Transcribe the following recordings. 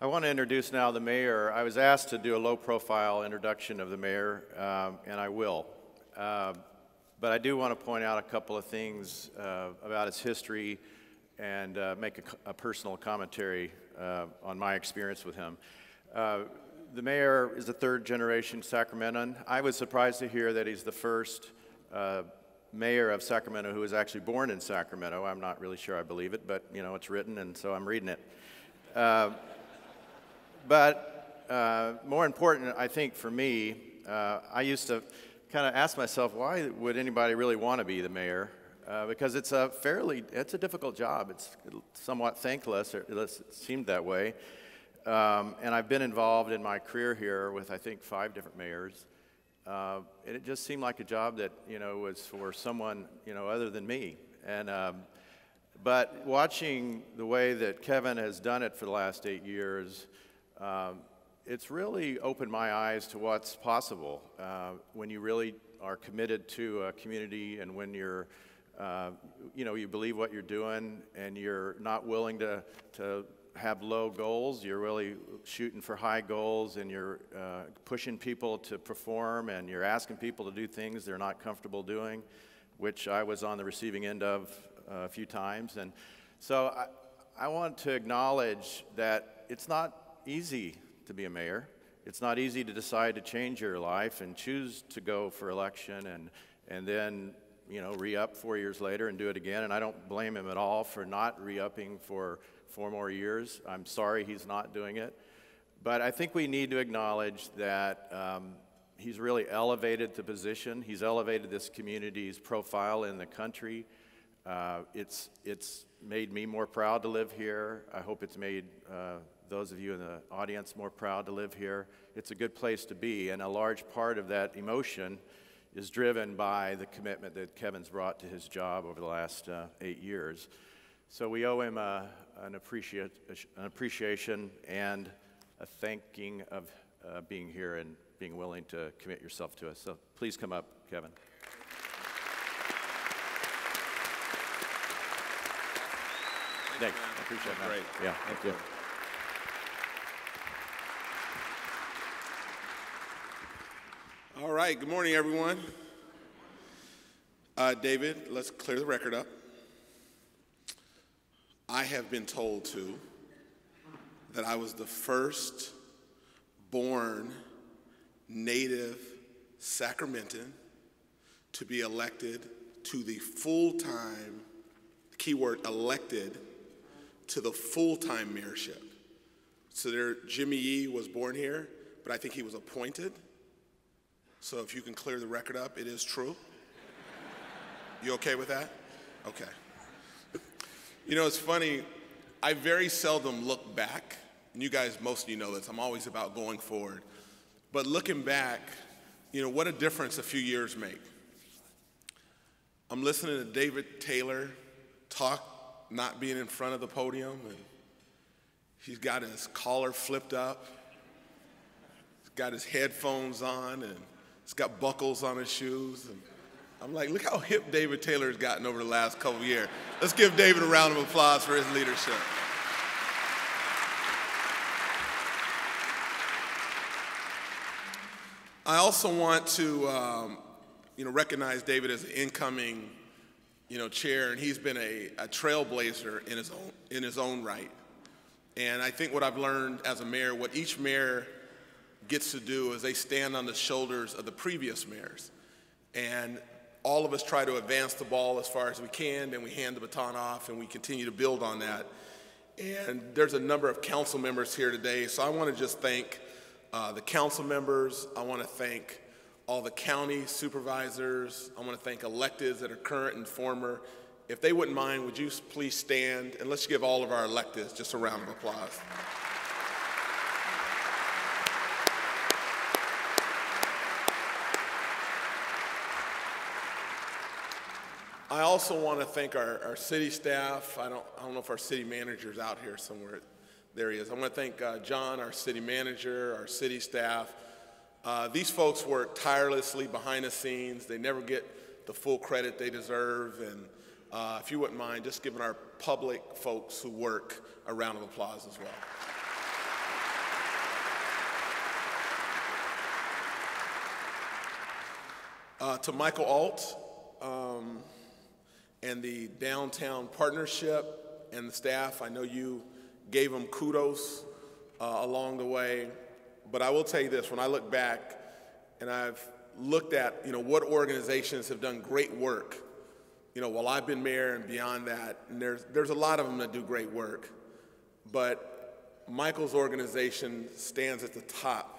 I want to introduce now the mayor. I was asked to do a low-profile introduction of the mayor, and I will. But I do want to point out a couple of things about his history and make a personal commentary on my experience with him. The mayor is a third-generation Sacramentan. I was surprised to hear that he's the first mayor of Sacramento who was actually born in Sacramento. I'm not really sure I believe it, but you know, it's written, and so I'm reading it. But more important, I think, for me, I used to kind of ask myself, why would anybody really want to be the mayor? Because it's a difficult job. It's somewhat thankless, or at least it seemed that way. And I've been involved in my career here with, I think, 5 different mayors. And it just seemed like a job that, you know, was for someone, you know, other than me. And but watching the way that Kevin has done it for the last 8 years, it's really opened my eyes to what's possible when you really are committed to a community, and when you're, you know, you believe what you're doing, and you're not willing to have low goals. You're really shooting for high goals, and you're pushing people to perform, and you're asking people to do things they're not comfortable doing, which I was on the receiving end of a few times. And so I want to acknowledge that it's not easy to be a mayor. It's not easy to decide to change your life and choose to go for election and then, you know, re-up 4 years later and do it again. And I don't blame him at all for not re-upping for 4 more years. I'm sorry he's not doing it. But I think we need to acknowledge that he's really elevated the position. He's elevated this community's profile in the country. It's made me more proud to live here. I hope it's made those of you in the audience more proud to live here. It's a good place to be, and a large part of that emotion is driven by the commitment that Kevin's brought to his job over the last 8 years. So we owe him an appreciation and a thanking of being here and being willing to commit yourself to us. So please come up, Kevin. Thanks. I appreciate that. Great. Yeah, thank you. All right, good morning, everyone. David, let's clear the record up. I have been told, too, that I was the first born native Sacramentan to be elected to the full-time, keyword elected, to the full-time mayorship. So Jimmy Yee was born here, but I think he was appointed. So if you can clear the record up, it is true. You okay with that? Okay. You know, it's funny, I very seldom look back, and you guys, most of you know this, I'm always about going forward. But looking back, you know, what a difference a few years make. I'm listening to David Taylor talk, not being in front of the podium, and he's got his collar flipped up, he's got his headphones on, and he's got buckles on his shoes. And I'm like, look how hip David Taylor has gotten over the last couple of years. Let's give David a round of applause for his leadership. I also want to, you know, recognize David as an incoming, you know, chair, and he's been a trailblazer in his own right. And I think what I've learned as a mayor, what each mayor gets to do is they stand on the shoulders of the previous mayors. And all of us try to advance the ball as far as we can, then we hand the baton off and we continue to build on that. And there's a number of council members here today, so I want to just thank the council members. I want to thank all the county supervisors. I want to thank electeds that are current and former. If they wouldn't mind, would you please stand, and let's give all of our electeds just a round of applause. I also want to thank our city staff. I don't know if our city manager's out here somewhere. There he is. I want to thank John, our city manager, our city staff. These folks work tirelessly behind the scenes. They never get the full credit they deserve. And if you wouldn't mind, just giving our public folks who work a round of applause as well. To Michael Alt and the Downtown Partnership and the staff, I know you gave them kudos along the way. But I will tell you this, when I look back and I've looked at, what organizations have done great work, while I've been mayor and beyond that, and there's a lot of them that do great work, but Michael's organization stands at the top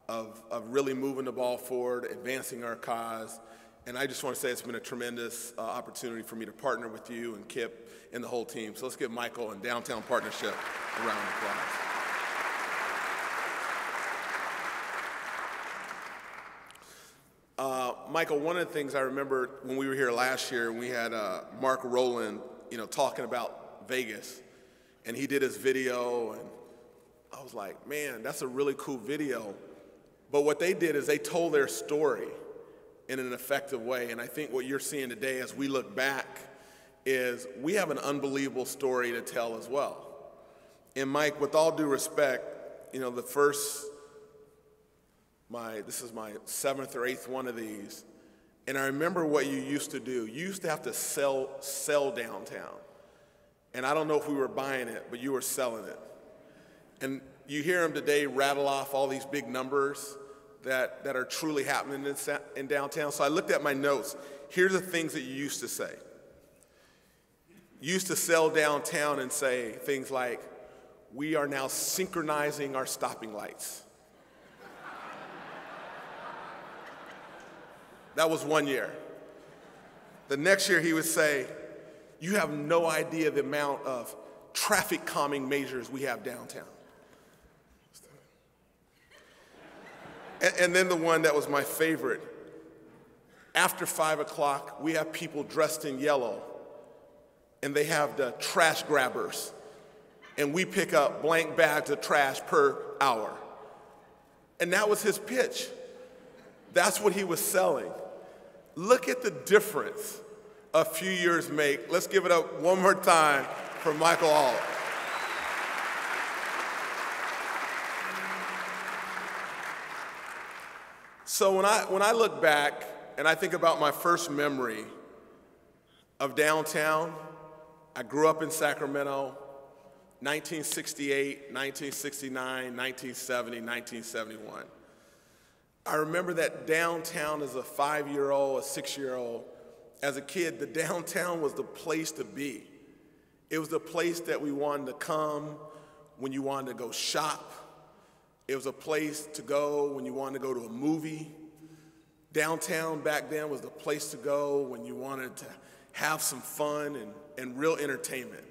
of really moving the ball forward, advancing our cause, and I just want to say it's been a tremendous opportunity for me to partner with you and Kip and the whole team. So let's give Michael and Downtown Partnership a round of applause. Michael, one of the things I remember when we were here last year, we had Mark Rowland, talking about Vegas, and he did his video, and I was like, man, that's a really cool video. But what they did is they told their story in an effective way, and I think what you're seeing today as we look back is we have an unbelievable story to tell as well. And Mike, with all due respect, this is my 7th or 8th one of these, and I remember what you used to do. You used to have to sell downtown, and I don't know if we were buying it, but you were selling it. And you hear them today rattle off all these big numbers that are truly happening in downtown. So I looked at my notes. Here's the things that you used to say. You used to sell downtown and say things like, we are now synchronizing our stopping lights. That was one year. The next year he would say, you have no idea the amount of traffic calming measures we have downtown. And then the one that was my favorite, after 5 o'clock, we have people dressed in yellow, and they have the trash grabbers, and we pick up blank bags of trash per hour. And that was his pitch. That's what he was selling. Look at the difference a few years make. Let's give it up one more time for Michael Alt. So when I look back and I think about my first memory of downtown, I grew up in Sacramento, 1968, 1969, 1970, 1971. I remember that downtown as a 5-year-old, a 6-year-old. As a kid, the downtown was the place to be. It was the place that we wanted to come when you wanted to go shop. It was a place to go when you wanted to go to a movie. Downtown back then was the place to go when you wanted to have some fun and real entertainment.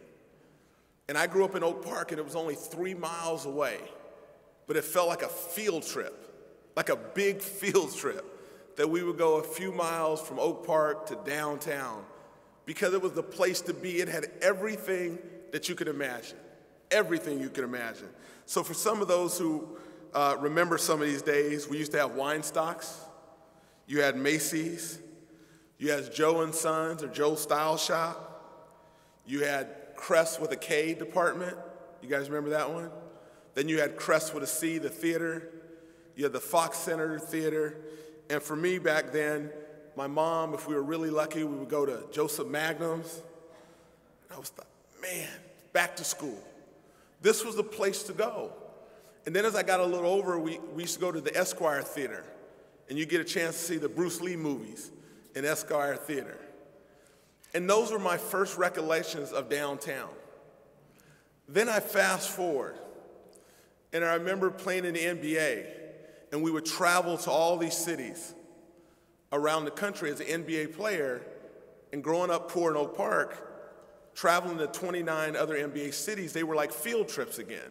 And I grew up in Oak Park, and it was only 3 miles away, but it felt like a field trip. Like a big field trip, that we would go a few miles from Oak Park to downtown because it was the place to be. It had everything that you could imagine, everything you could imagine. So for some of those who remember some of these days, we used to have wine stocks. You had Macy's. You had Joe and Sons or Joe's Style Shop. You had Crest with a K department. You guys remember that one? Then you had Crest with a C, the theater. You had the Fox Center Theater. And for me back then, my mom, if we were really lucky, we would go to Joseph Magnum's. I was like, man, back to school. This was the place to go. And then as I got a little older, we used to go to the Esquire Theater. And you get a chance to see the Bruce Lee movies in Esquire Theater. And those were my first recollections of downtown. Then I fast forward, and I remember playing in the NBA. And we would travel to all these cities around the country as an NBA player, and growing up poor in Oak Park, traveling to 29 other NBA cities, they were like field trips again.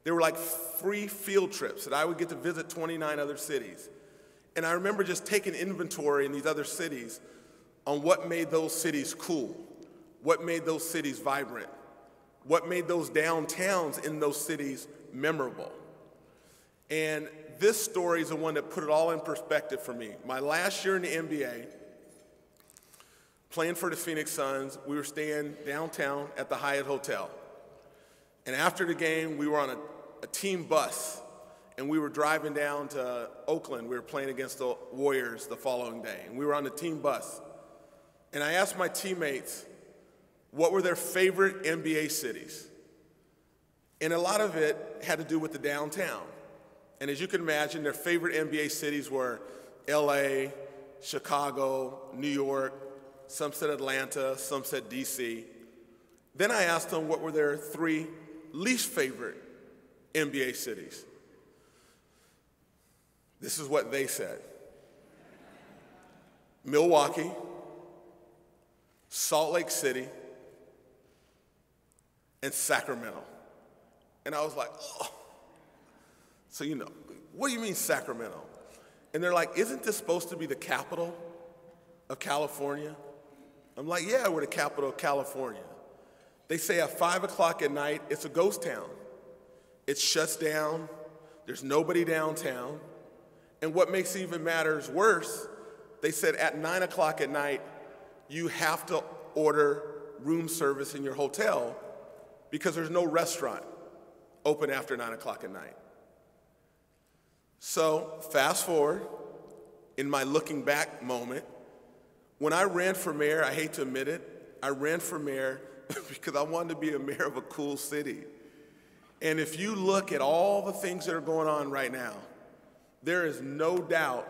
They were like free field trips that I would get to visit 29 other cities. And I remember just taking inventory in these other cities on what made those cities cool, what made those cities vibrant, what made those downtowns in those cities memorable. And this story is the one that put it all in perspective for me. My last year in the NBA, playing for the Phoenix Suns, we were staying downtown at the Hyatt Hotel. And after the game, we were on a team bus, and we were driving down to Oakland. We were playing against the Warriors the following day, and we were on the team bus. And I asked my teammates what were their favorite NBA cities. And a lot of it had to do with the downtown. And as you can imagine, their favorite NBA cities were LA, Chicago, New York, some said Atlanta, some said DC. Then I asked them what were their 3 least favorite NBA cities. This is what they said: Milwaukee, Salt Lake City, and Sacramento. And I was like, oh. So, what do you mean Sacramento? And they're like, isn't this supposed to be the capital of California? I'm like, yeah, we're the capital of California. They say at 5 o'clock at night, it's a ghost town. It shuts down. There's nobody downtown. And what makes it even matters worse, they said at 9 o'clock at night, you have to order room service in your hotel because there's no restaurant open after 9 o'clock at night. So fast forward, in my looking back moment, when I ran for mayor, I hate to admit it, I ran for mayor because I wanted to be a mayor of a cool city. And if you look at all the things that are going on right now, there is no doubt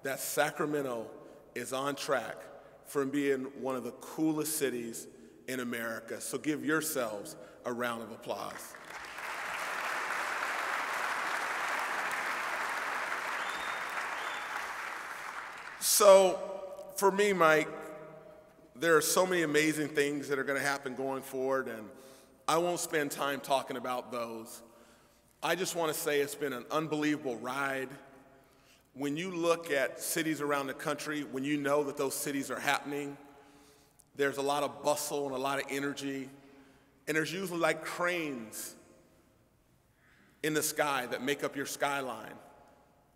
that Sacramento is on track for being one of the coolest cities in America. So give yourselves a round of applause. So for me, Mike, there are so many amazing things that are going to happen going forward, and I won't spend time talking about those. I just want to say it's been an unbelievable ride. When you look at cities around the country, when you know that those cities are happening, there's a lot of bustle and a lot of energy, and there's usually like cranes in the sky that make up your skyline.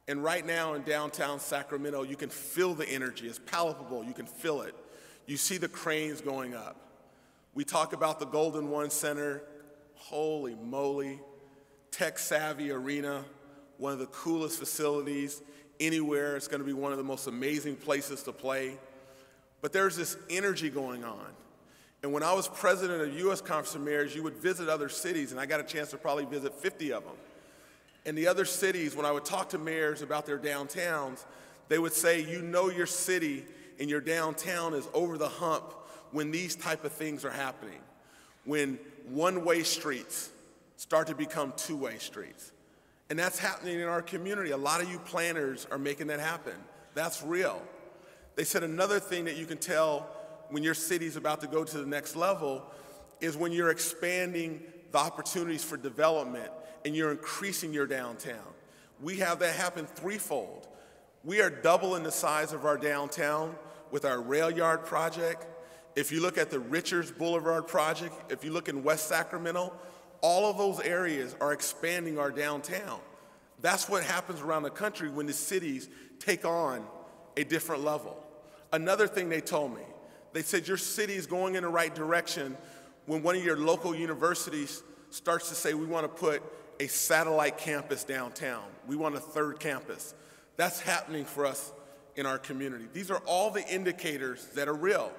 And right now in downtown Sacramento, you can feel the energy. It's palpable. You can feel it. You see the cranes going up. We talk about the Golden One Center. Holy moly. Tech Savvy Arena, one of the coolest facilities anywhere. It's going to be one of the most amazing places to play. But there's this energy going on. And when I was president of U.S. Conference of Mayors, you would visit other cities, and I got a chance to probably visit 50 of them. And the other cities, when I would talk to mayors about their downtowns, they would say, you know your city and your downtown is over the hump when these type of things are happening, when one-way streets start to become two-way streets. And that's happening in our community. A lot of you planners are making that happen. That's real. They said another thing that you can tell when your city's about to go to the next level is when you're expanding the opportunities for development and you're increasing your downtown. We have that happen threefold. We are doubling the size of our downtown with our rail yard project. If you look at the Richards Boulevard project, if you look in West Sacramento, all of those areas are expanding our downtown. That's what happens around the country when the cities take on a different level. Another thing they told me, they said your city is going in the right direction when one of your local universities starts to say we want to put a satellite campus downtown. We want a third campus. That's happening for us in our community. These are all the indicators that are real.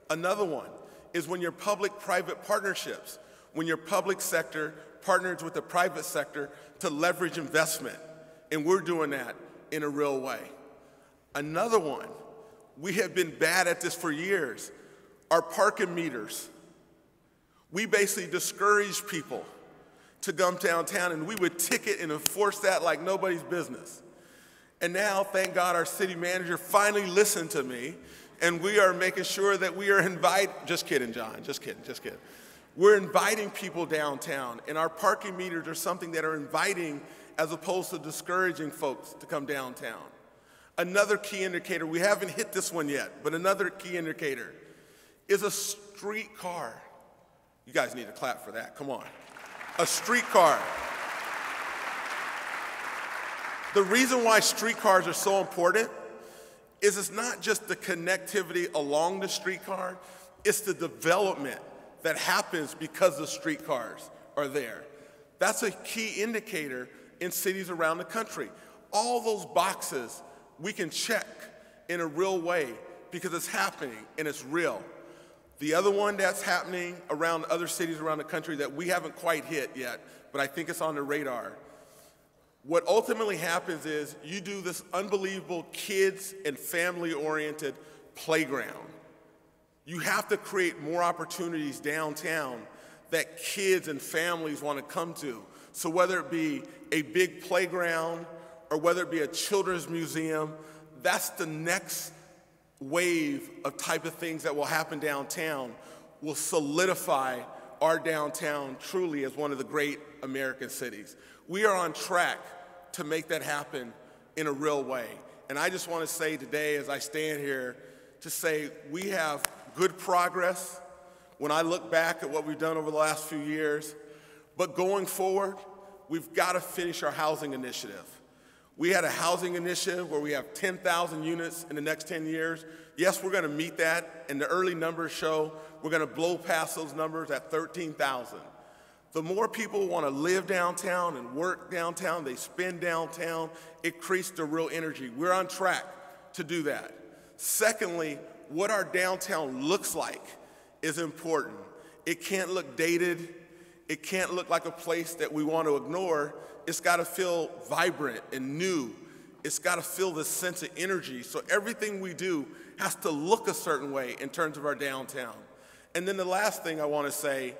Another one is when your public-private partnerships, when your public sector partners with the private sector to leverage investment, and we're doing that in a real way. Another one, we have been bad at this for years, our parking meters. We basically discourage people to come downtown, and we would ticket and enforce that like nobody's business. And now, thank God, our city manager finally listened to me, and we are making sure that we are just kidding, John, just kidding. We're inviting people downtown, and our parking meters are something that are inviting as opposed to discouraging folks to come downtown. Another key indicator, we haven't hit this one yet, but another key indicator is a streetcar. You guys need to clap for that, come on. A streetcar. The reason why streetcars are so important is it's not just the connectivity along the streetcar, it's the development that happens because the streetcars are there. That's a key indicator in cities around the country. All those boxes we can check in a real way because it's happening and it's real. The other one that's happening around other cities around the country that we haven't quite hit yet, but I think it's on the radar. What ultimately happens is you do this unbelievable kids and family-oriented playground. You have to create more opportunities downtown that kids and families want to come to. So whether it be a big playground or whether it be a children's museum, that's the next wave of type of things that will happen downtown, will solidify our downtown truly as one of the great American cities. We are on track to make that happen in a real way. And I just want to say today, as I stand here, to say we have good progress when I look back at what we've done over the last few years. But going forward, we've got to finish our housing initiative. We had a housing initiative where we have 10,000 units in the next 10 years. Yes, we're going to meet that, and the early numbers show we're going to blow past those numbers at 13,000. The more people want to live downtown and work downtown, they spend downtown, it creates the real energy. We're on track to do that. Secondly, what our downtown looks like is important. It can't look dated. It can't look like a place that we want to ignore. It's got to feel vibrant and new. It's got to feel this sense of energy. So everything we do has to look a certain way in terms of our downtown. And then the last thing I want to say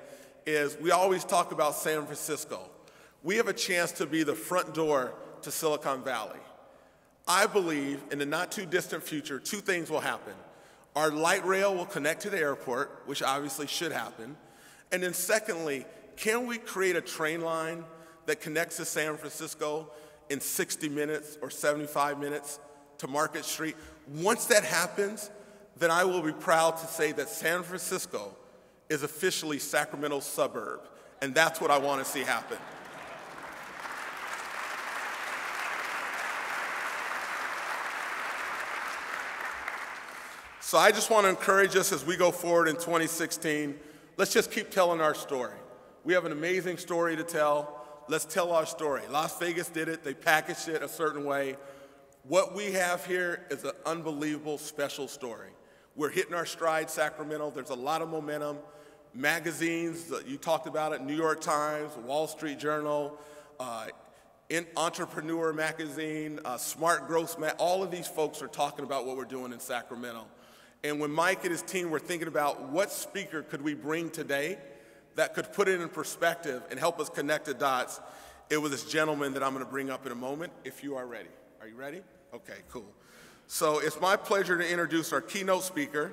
is we always talk about San Francisco. We have a chance to be the front door to Silicon Valley. I believe in the not too distant future, two things will happen. Our light rail will connect to the airport, which obviously should happen. And then secondly, can we create a train line that connects to San Francisco in 60 minutes or 75 minutes to Market Street? Once that happens, then I will be proud to say that San Francisco is officially Sacramento's suburb, and that's what I want to see happen. So I just want to encourage us as we go forward in 2016, let's just keep telling our story. We have an amazing story to tell. Let's tell our story. Las Vegas did it. They packaged it a certain way. What we have here is an unbelievable, special story. We're hitting our stride, Sacramento. There's a lot of momentum. Magazines, you talked about it, New York Times, Wall Street Journal, Entrepreneur Magazine, Smart Growth, all of these folks are talking about what we're doing in Sacramento. And when Mike and his team were thinking about what speaker could we bring today that could put it in perspective and help us connect the dots, it was this gentleman that I'm going to bring up in a moment, if you are ready. Are you ready? Okay, cool. So it's my pleasure to introduce our keynote speaker.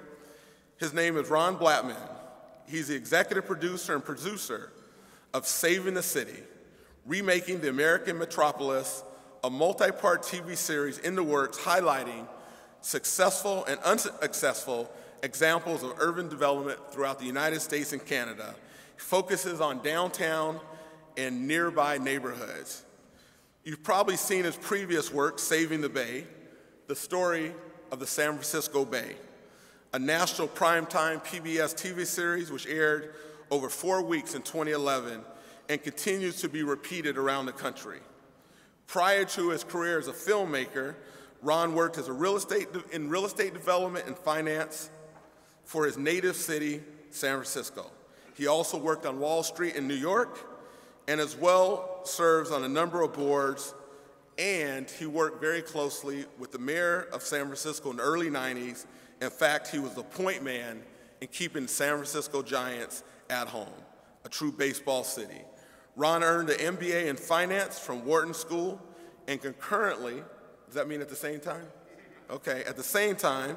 His name is Ron Blattman. He's the executive producer and producer of Saving the City, Remaking the American Metropolis, a multi-part TV series in the works highlighting successful and unsuccessful examples of urban development throughout the United States and Canada. He focuses on downtown and nearby neighborhoods. You've probably seen his previous work, Saving the Bay, the story of the San Francisco Bay, a national primetime PBS TV series which aired over 4 weeks in 2011 and continues to be repeated around the country. Prior to his career as a filmmaker, Ron worked as in real estate development and finance for his native city, San Francisco. He also worked on Wall Street in New York and as well serves on a number of boards, and he worked very closely with the mayor of San Francisco in the early 90s. In fact, he was the point man in keeping the San Francisco Giants at home, a true baseball city. Ron earned an MBA in finance from Wharton School and concurrently, does that mean at the same time? Okay, at the same time,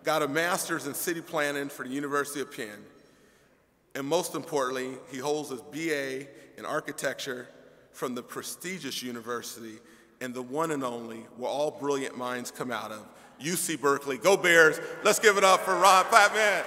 got a master's in city planning for the University of Penn. And most importantly, he holds his BA in architecture from the prestigious university and the one and only where all brilliant minds come out of, UC Berkeley. Go Bears. Let's give it up for Ron Blattman.